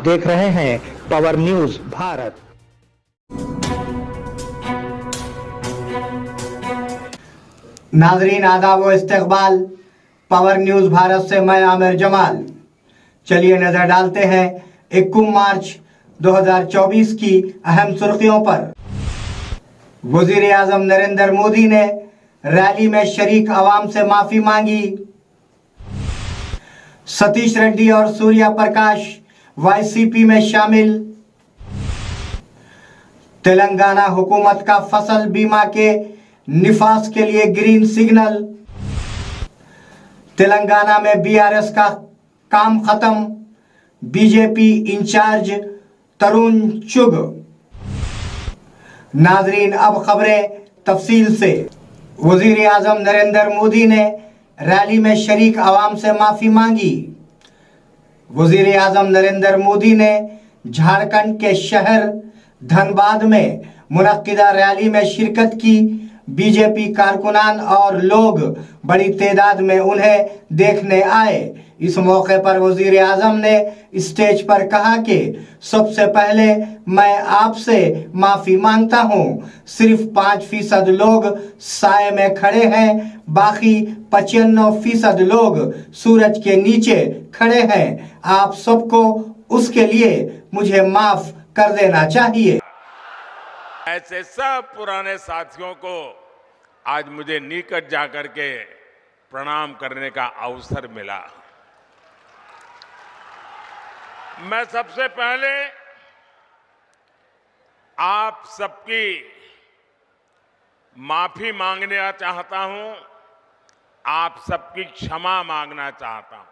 देख रहे हैं पावर न्यूज भारत। नाजरीन आदाब व इस्तकबाल, पावर न्यूज भारत से मैं आमिर जमाल। चलिए नजर डालते हैं 21 मार्च 2024 की अहम सुर्खियों पर। वजीर आजम नरेंद्र मोदी ने रैली में शरीक अवाम से माफी मांगी। सतीश रेड्डी और सूर्या प्रकाश वाईसीपी में शामिल। तेलंगाना हुकूमत का फसल बीमा के निफाज के लिए ग्रीन सिग्नल। तेलंगाना में बीआरएस का काम खत्म, बीजेपी इंचार्ज तरुण चुग। नाजरीन अब खबरें तफसील से। वजीर आजम नरेंद्र मोदी ने रैली में शरीक अवाम से माफी मांगी। वजीर आजम नरेंद्र मोदी ने झारखंड के शहर धनबाद में मुनक्किदा रैली में शिरकत की। बीजेपी कारकुनान और लोग बड़ी तादाद में उन्हें देखने आए। इस मौके पर वजीर आजम ने स्टेज पर कहा कि सबसे पहले मैं आपसे माफी मांगता हूं। सिर्फ 5% लोग साए में खड़े हैं, बाकी 95% लोग सूरज के नीचे खड़े हैं। आप सबको उसके लिए मुझे माफ कर देना चाहिए। ऐसे सब पुराने साथियों को आज मुझे निकट जाकर के प्रणाम करने का अवसर मिला। मैं सबसे पहले आप सबकी माफी मांगना चाहता हूं, आप सबकी क्षमा मांगना चाहता हूं।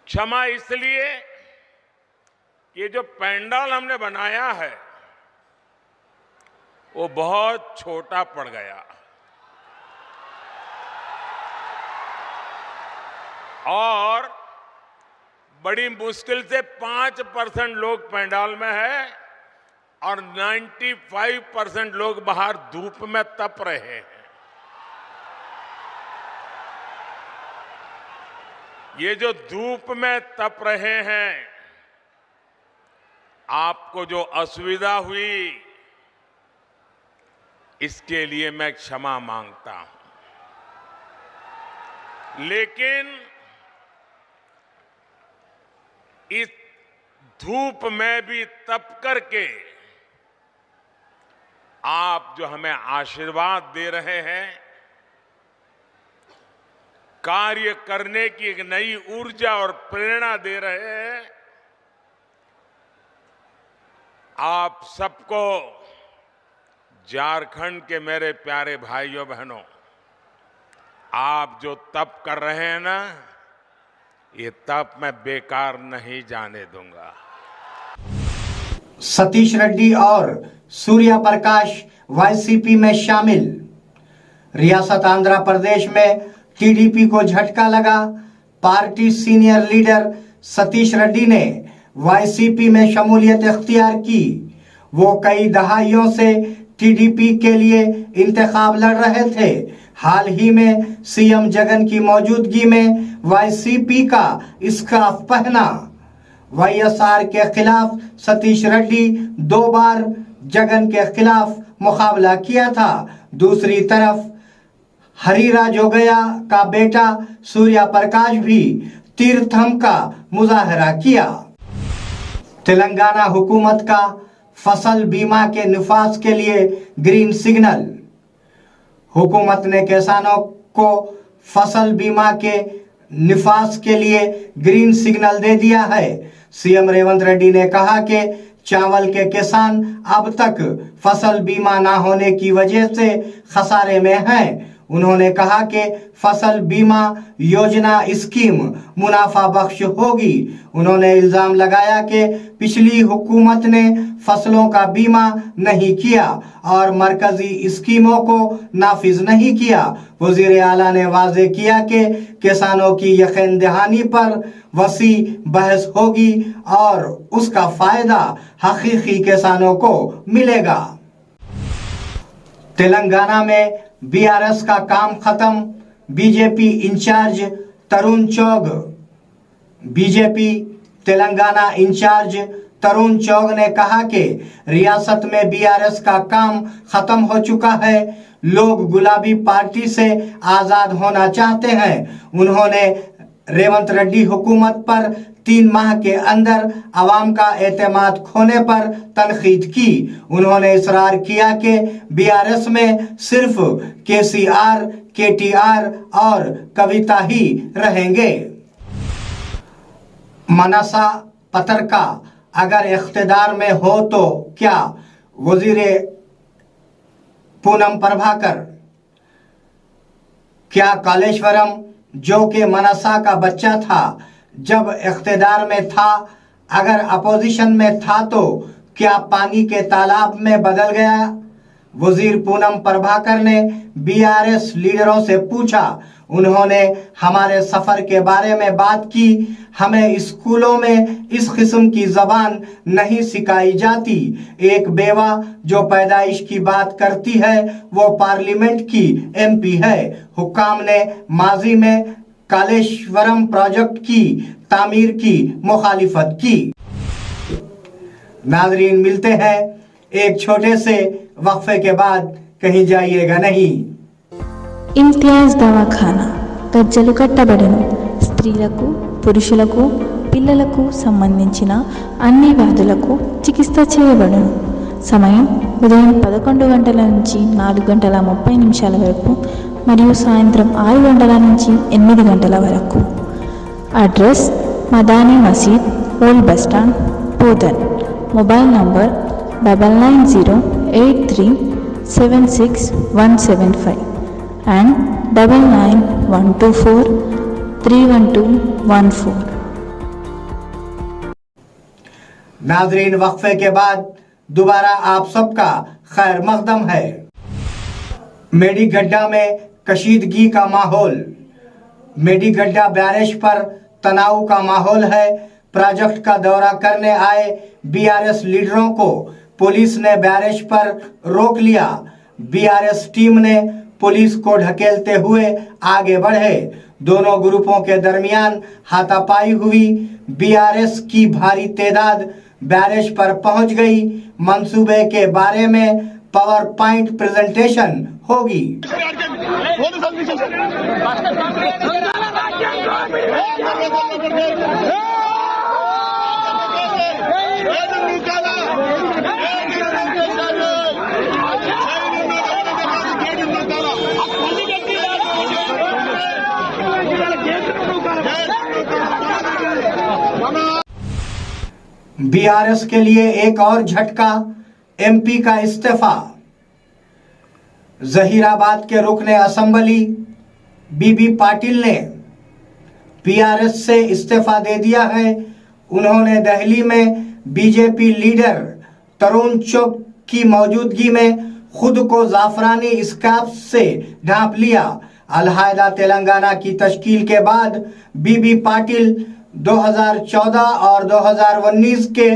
क्षमा इसलिए कि जो पंडाल हमने बनाया है वो बहुत छोटा पड़ गया और बड़ी मुश्किल से 5% लोग पंडाल में है और 95% लोग बाहर धूप में तप रहे हैं। ये जो धूप में तप रहे हैं, आपको जो असुविधा हुई, इसके लिए मैं क्षमा मांगता हूं। लेकिन इस धूप में भी तप करके आप जो हमें आशीर्वाद दे रहे हैं, कार्य करने की एक नई ऊर्जा और प्रेरणा दे रहे हैं, आप सबको, झारखंड के मेरे प्यारे भाइयों बहनों, आप जो तप कर रहे हैं ना, ये तप मैं बेकार नहीं जाने दूंगा। सतीश रेड्डी और सूर्या प्रकाश वाईसीपी में शामिल। रियासत आंध्र प्रदेश में टीडीपी को झटका लगा। Party senior leader Satish Reddy ने वाईसीपी में शमूलियत इख्तियार की। वो कई दहाइयों से टीडीपी के लिए इंतखाब लड़ रहे थे। हाल ही में सीएम जगन की मौजूदगी में वाईसीपी का स्कार्फ पहना। वाईएसआर के खिलाफ सतीश रेड्डी 2 बार जगन के खिलाफ मुकाबला किया था। दूसरी तरफ हरीरा जोगया का बेटा सूर्या प्रकाश भी तीर्थम का मुजाहरा किया। तेलंगाना हुकूमत का फसल बीमा के निफाज के लिए ग्रीन सिग्नल। हुकूमत ने किसानों को फसल बीमा के निफाज के लिए ग्रीन सिग्नल दे दिया है। सीएम रेवंत रेड्डी ने कहा कि चावल के किसान अब तक फसल बीमा ना होने की वजह से खसारे में हैं। उन्होंने कहा कि फसल बीमा योजना स्कीम मुनाफा बख्श होगी। उन्होंने इल्जाम लगाया कि पिछली हुकूमत ने फसलों का बीमा नहीं किया और मरकजी स्कीमों को नाफिज नहीं किया। वजीर आला ने वाजे किया कि किसानों की यकीन दहानी पर वसी बहस होगी और उसका फायदा हकीकी किसानों को मिलेगा। तेलंगाना में बीआरएस का काम खत्म, बीजेपी इंचार्ज तरुण चुग। बीजेपी तेलंगाना इंचार्ज तरुण चौग ने कहा कि रियासत में बीआरएस का काम खत्म हो चुका है, लोग गुलाबी पार्टी से आजाद होना चाहते हैं। उन्होंने रेवंत रेड्डी हुकूमत पर 3 माह के अंदर अवाम का एतमाद खोने पर तनकीद की। उन्होंने इसरार किया कि बीआरएस में सिर्फ केसीआर, केटीआर और कविता ही रहेंगे। मनसा पत्रका अगर इख्तिदार में हो तो क्या? वजीर पूनम प्रभाकर। क्या कालेश्वरम जो कि मनसा का बच्चा था जब इख्तिदार में था, अगर अपोजिशन में था तो क्या पानी के तालाब में बदल गया? वजीर पूनम प्रभाकर ने बीआरएस लीडरों से पूछा। उन्होंने हमारे सफर के बारे में बात की। हमें स्कूलों में इस किस्म की जबान नहीं सिखाई जाती। एक बेवा जो पैदाइश की बात करती है वो पार्लियामेंट की एमपी है। हुक्काम ने माजी में कालेश्वरम प्रोजेक्ट की तामीर की मुखालिफत की। नाजरीन, मिलते हैं एक छोटे से वक्फे के बाद, कहीं जाइएगा नहीं। ఇంతియాజ్ దవాఖానా గజ్జలు కట్టబడెను. స్త్రీలకు, పురుషులకు, పిల్లలకు సంబంధించిన అన్ని వ్యాధులకు చికిత్స చేయబడును. సమయం ఉదయం 11 గంటల నుంచి 4 గంటల 30 నిమిషాల వరకు మరియు సాయంత్రం 6 గంటల నుంచి 8 గంటల వరకు. అడ్రస్ మదానీ మసీద్, old bus stand, Bodhan. Mobile number 9908376175 and 9912431214। नाजरीन, वक्फे के बाद दोबारा आप सबका खैर मकदम है। मेडीगड्ढा में कशीदगी का माहौल। मेडीगड्ढा बैरेज पर तनाव का माहौल है। प्रोजेक्ट का दौरा करने आए बीआरएस लीडरों को पुलिस ने बैरेज पर रोक लिया। बीआरएस टीम ने पुलिस को ढकेलते हुए आगे बढ़े। दोनों ग्रुपों के दरमियान हाथापाई हुई। बीआरएस की भारी तादाद बैरेज पर पहुंच गई। मंसूबे के बारे में पावर पॉइंट प्रेजेंटेशन होगी। बीआरएस के लिए एक और झटका, एमपी का इस्तीफा। जहीराबाद के रुकने असेंबली बीबी पाटिल ने बीआरएस से इस्तीफा दे दिया है। उन्होंने दिल्ली में बीजेपी लीडर तरुण चौग की मौजूदगी में खुद को जाफरानी स्कार्फ से ढांप लिया। अलहायदा तेलंगाना की तश्कील के बाद बीबी पाटिल 2014 और 2019 के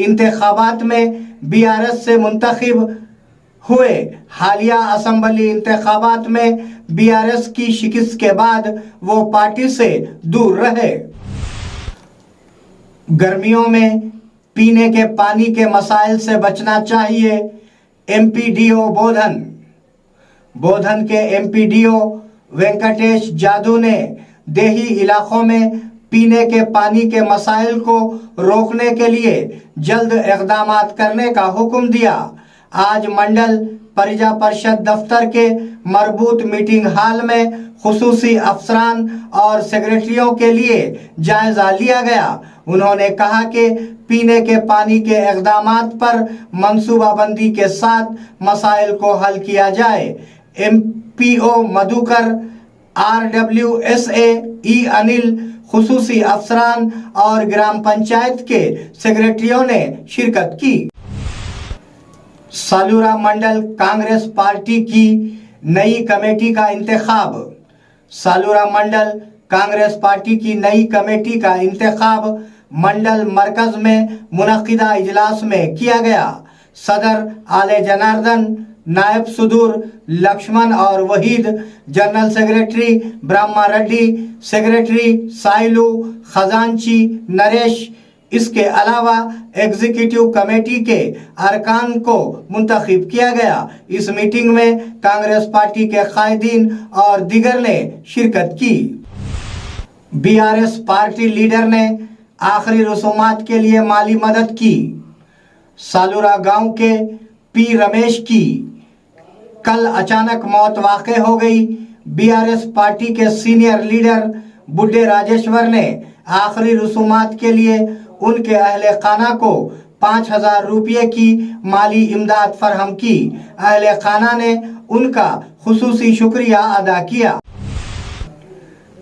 इंतखाबात में बीआरएस से मुंतखब हुए। हालिया असेंबली इंतखाबात में बीआरएस की शिकस्त के बाद वो पार्टी से दूर रहे। गर्मियों में पीने के पानी के मसाइल से बचना चाहिए। एमपीडीओ बोधन के एमपीडीओ वेंकटेश जादू ने देही इलाकों में पीने के पानी के मसाइल को रोकने के लिए जल्द इक़दाम करने का हुक्म दिया। आज मंडल परिजा परिषद दफ्तर के मरबूत मीटिंग हाल में खुसूसी अफसरान और सेक्रेटरियों के लिए जायजा लिया गया। उन्होंने कहा कि पीने के पानी के इक़दामात पर मंसूबाबंदी के साथ मसाइल को हल किया जाए। एमपीओ मधुकर, RWSA ई अनिल, खुसूसी अफसरान और ग्राम पंचायत के सेक्रेटरियों ने शिरकत की। सालूरा मंडल कांग्रेस पार्टी की नई कमेटी का इंतखाब। सालूरा मंडल कांग्रेस पार्टी की नई कमेटी का इंतखाब मंडल मरकज में मुनक्किदा इजलास में किया गया। सदर आले जनार्दन, नायब सुदूर लक्ष्मण और Waheed, general secretary Brahma Reddy, secretary Sailu, खजांची नरेश, इसके अलावा एग्जीक्यूटिव कमेटी के अरकान को मुंतखब किया गया। इस मीटिंग में कांग्रेस पार्टी के कायदीन और दिगर ने शिरकत की। बीआरएस पार्टी लीडर ने आखिरी रसूमात के लिए माली मदद की। सालूरा गांव के पी रमेश की कल अचानक मौत वाक़ हो गई। बीआरएस पार्टी के सीनियर लीडर बुड्ढे राजेश्वर ने आखिरी रसूमात के लिए उनके अहले खाना को 5,000 रुपये की माली इमदाद फरहम की। अहले खाना ने उनका खुसूसी शुक्रिया अदा किया।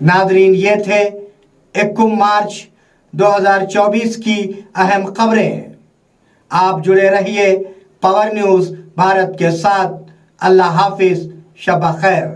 नादरीन, ये थे 21 मार्च 2024 की अहम खबरें। आप जुड़े रहिए पावर न्यूज़ भारत के साथ। अल्लाह हाफिज, शब खैर।